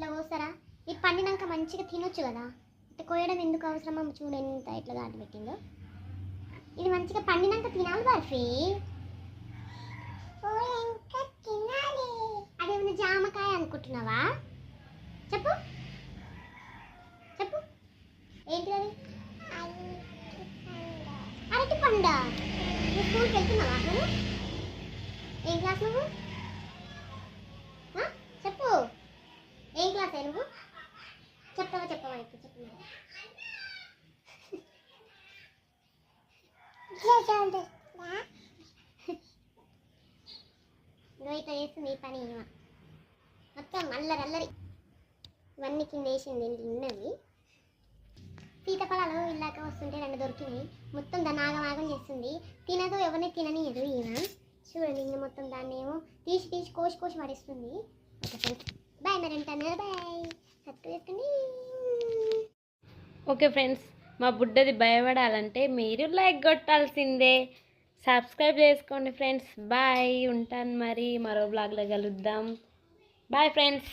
ఇట్లా కోస్తారా? ఇది పండినాక మంచిగా తినొచ్చు కదా. ఇట్లా కోయడం ఎందుకు అవసరమో చూడు ఎంత ఇట్లా ఘాటు పెట్టిందో. ఇది మంచిగా పండినాక తినాలి బర్ఫీ. అదేమన్నా జామకాయ అనుకుంటున్నావా? చెప్పు చెప్పు ఏంటి అది? అరటి పండ. నువ్వు స్కూల్కి వెళ్తున్నావా అసలు? ఏం క్లాస్ నువ్వు? చెప్పు ఏం క్లాస్ నువ్వు? చెప్పవా ఇప్పుడు చెప్పు. నువ్వు ఇట్లా చేస్తుంది ఈ పని మొత్తం అల్లరి. ఇవన్నీ కింద వేసింది ఉన్నవి. సీతాఫలాలు ఇలాక వస్తుంటే 2 దొరికినాయి. మొత్తం దాన్ని ఆగమాగం చేస్తుంది. తినదు, ఎవరిని తిననీయదు ఈయన. చూడండి ఇంకా మొత్తం దాన్ని ఏమో తీసి కోసి పడేస్తుంది. Okay friends, bye. మరి ఉంటాను. బాయ్. సబ్స్క్రైబ్ చేసుకోండి. ఓకే ఫ్రెండ్స్, మా బుడ్డది భయపడాలంటే మీరు లైక్ కొట్టాల్సిందే. సబ్స్క్రైబ్ చేసుకోండి ఫ్రెండ్స్. బాయ్. ఉంటాను మరి, మరో బ్లాగ్లో కలుద్దాం. Bye friends.